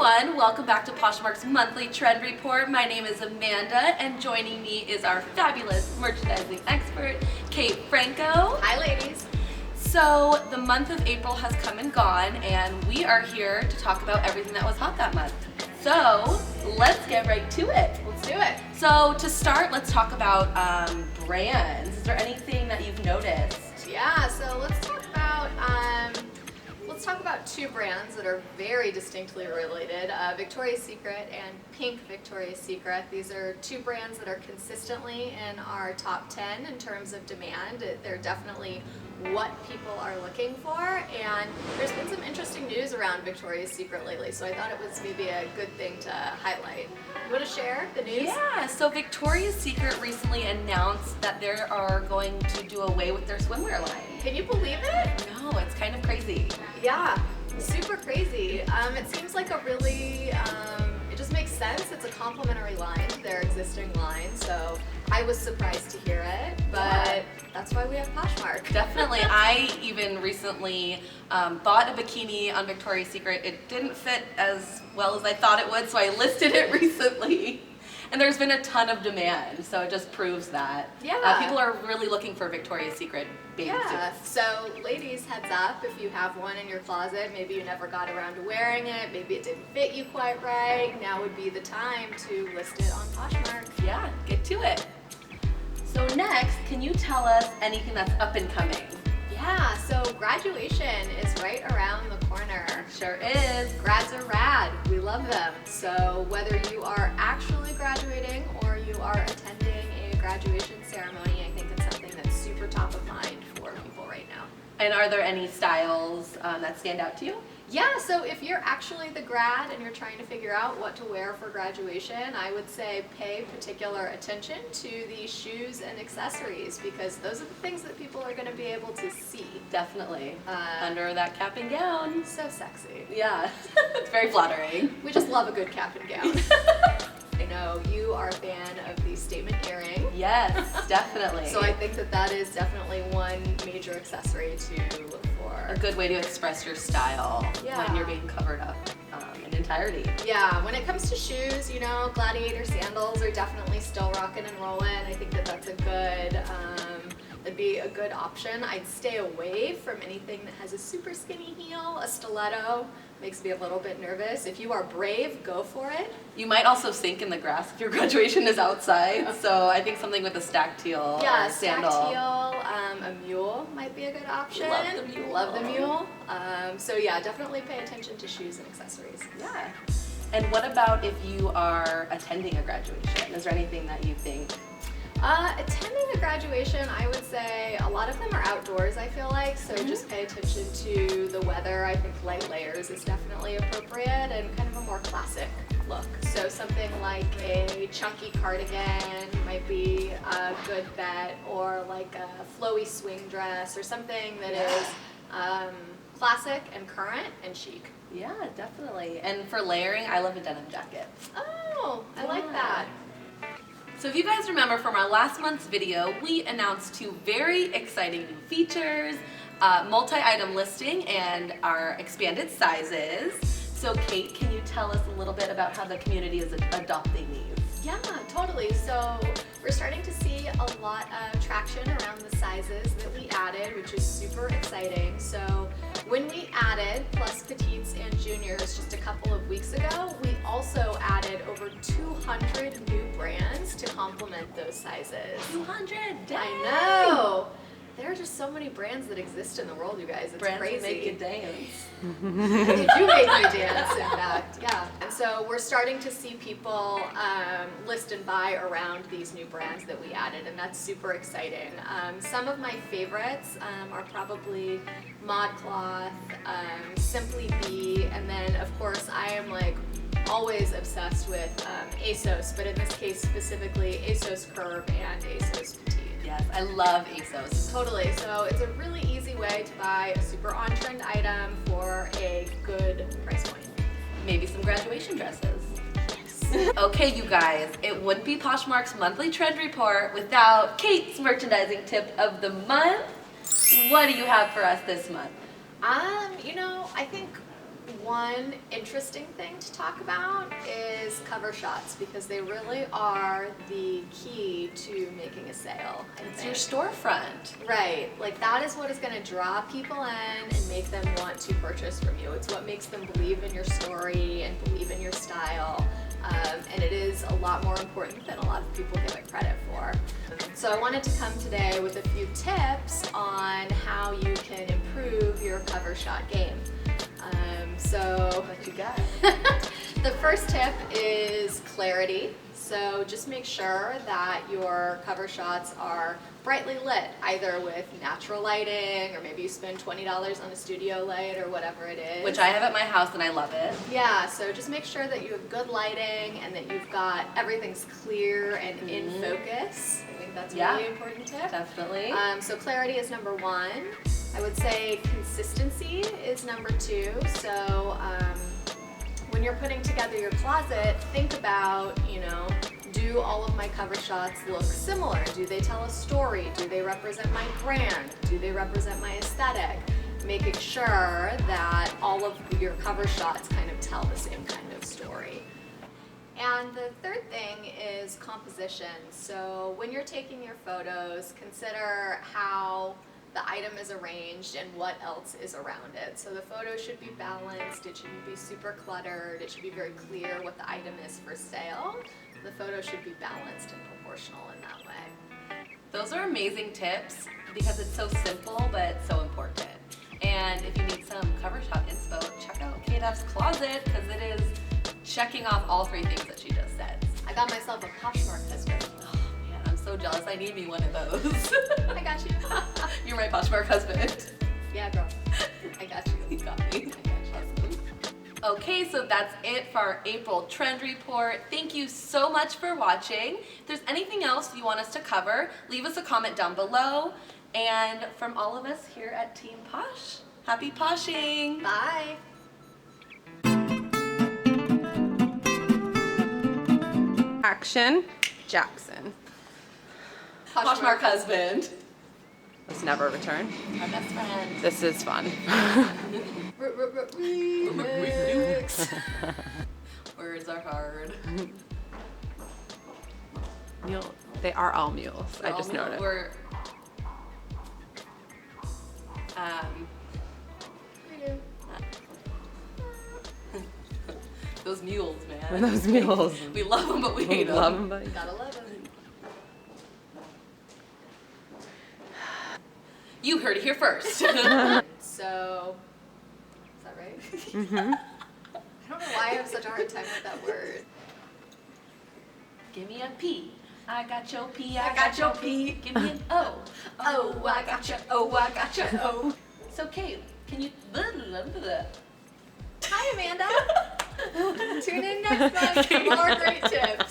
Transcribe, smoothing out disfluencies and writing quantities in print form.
everyone, welcome back to Poshmark's monthly trend report. My name is Amanda and joining me is our fabulous merchandising expert, Kate Franco. Hi ladies. So the month of April has come and gone and we are here to talk about everything that was hot that month. So let's get right to it. Let's do it. So to start, let's talk about brands. Is there anything that you've noticed? Yeah, so let's talk about two brands that are very distinctly related, Victoria's Secret and Pink Victoria's Secret. These are two brands that are consistently in our top 10 in terms of demand. They're definitely what people are looking for, and there's been some interesting news around Victoria's Secret lately, so I thought it was maybe a good thing to highlight. You want to share the news? Yeah, so Victoria's Secret recently announced that they are going to do away with their swimwear line. Can you believe it? No, it's kind of crazy. Yeah, super crazy. It seems like a really, it just makes sense. It's a complementary line to their existing line, so I was surprised to hear it, but that's why we have Poshmark. Definitely. I even recently bought a bikini on Victoria's Secret. It didn't fit as well as I thought it would, so I listed it recently. And there's been a ton of demand, so it just proves that. Yeah. People are really looking for Victoria's Secret bathing suits. So ladies, heads up, if you have one in your closet, maybe you never got around to wearing it, maybe it didn't fit you quite right, now would be the time to list it on Poshmark. Yeah, get to it. So next, can you tell us anything that's up and coming? Yeah, so graduation is right around the corner. Sure is. Grads are rad. We love them. So whether you are actually graduating or you are attending a graduation ceremony, I think it's something that's super top of mind for people right now. And are there any styles that stand out to you? Yeah, so if you're actually the grad and you're trying to figure out what to wear for graduation, I would say pay particular attention to the shoes and accessories, because those are the things that people are going to be able to see. Definitely. Under that cap and gown. So sexy. Yeah, it's very flattering. We just love a good cap and gown. I know you are a fan of the statement earring. Yes, definitely. So I think that is definitely one major accessory to look for. A good way to express your style when you're being covered up in entirety. Yeah, when it comes to shoes, you know, Gladiator sandals are definitely still rocking and rolling. I think that's a good, that'd be a good option. I'd stay away from anything that has a super skinny heel. A stiletto makes me a little bit nervous. If you are brave, go for it. You might also sink in the grass if your graduation is outside, so I think something with a stacked heel or sandal. Stacked heel, a mule might be a good option. Love the mule. Love the mule. So yeah, definitely pay attention to shoes and accessories. Yeah. And what about if you are attending a graduation? Is there anything that you think? Attending a graduation, I would say a lot of them are outdoors, I feel like, so just pay attention to the weather. I think light layers is definitely appropriate and kind of a more classic look. So something like a chunky cardigan might be a good bet, or like a flowy swing dress, or something that is classic and current and chic. Yeah, definitely. And for layering, I love a denim jacket. Oh, I like that. So if you guys remember from our last month's video, we announced two very exciting new features, multi-item listing and our expanded sizes. So Kate, can you tell us a little bit about how the community is adopting these? Yeah, totally. So we're starting to see a lot of traction around the sizes that we added, which is super exciting. So when we added plus petites and juniors just a couple of weeks ago, we also added over 200 new brands to complement those sizes. 200, dang! I know! There are just so many brands that exist in the world, you guys. It's brands crazy. Brands make you dance. They do make me dance, in fact, yeah. And so we're starting to see people list and buy around these new brands that we added, and that's super exciting. Some of my favorites are probably ModCloth, Simply Be, and then of course I am like always obsessed with ASOS, but in this case specifically ASOS Curve and ASOS Petite. Yes, I love ASOS. Totally. So it's a really easy way to buy a super on-trend item for a good price point. Maybe some graduation dresses. Yes. Okay, you guys, it wouldn't be Poshmark's monthly trend report without Kate's merchandising tip of the month. What do you have for us this month? You know, I think one interesting thing to talk about is cover shots, because they really are the key to making a sale. It's your storefront. Right, like that is what is going to draw people in and make them want to purchase from you. It's what makes them believe in your story and believe in your style. And it is a lot more important than a lot of people give it credit for. So I wanted to come today with a few tips on how you can improve your cover shot game. So What you got? the first tip is clarity. So just make sure that your cover shots are brightly lit, either with natural lighting, or maybe you spend $20 on a studio light or whatever it is. Which I have at my house and I love it. Yeah, so just make sure that you have good lighting and that you've got everything's clear and in focus. I think that's a really important tip. Definitely. So clarity is number one. I would say consistency is number two. So when you're putting together your closet, think about, do all of my cover shots look similar? Do they tell a story? Do they represent my brand? Do they represent my aesthetic? Making sure that all of your cover shots kind of tell the same kind of story. And the third thing is composition. So when you're taking your photos, consider how the item is arranged and what else is around it. So the photo should be balanced, it shouldn't be super cluttered, it should be very clear what the item is for sale. The photo should be balanced and proportional in that way. Those are amazing tips because it's so simple but so important. And if you need some cover shot inspo, check out Kate F's closet because it is checking off all three things that she just said. I got myself a Poshmark husband. Oh man, I'm so jealous. I need me one of those. I got you. You're my Poshmark husband. Yeah, girl. I got you. You got me. Okay, so that's it for our April trend report. Thank you so much for watching. If there's anything else you want us to cover, leave us a comment down below. And from all of us here at Team Posh, happy poshing! Bye. Action, Jackson. Poshmark husband. Let's never return. Our best friend. This is fun. Remix. Words are hard. Mule. They are all mules. I just noticed. Those mules, man. Those mules. We love them, but we hate them. Love them, but Gotta love him. You heard it here first. So, is that right? Mm-hmm. I don't know why I have such a hard time with that word. Give me a P. I got your P. I got your P. Give me an O. Oh, I gotcha. Oh, I gotcha. Oh. So, Kate, can you... Hi, Amanda. Tune in next month for more great tips.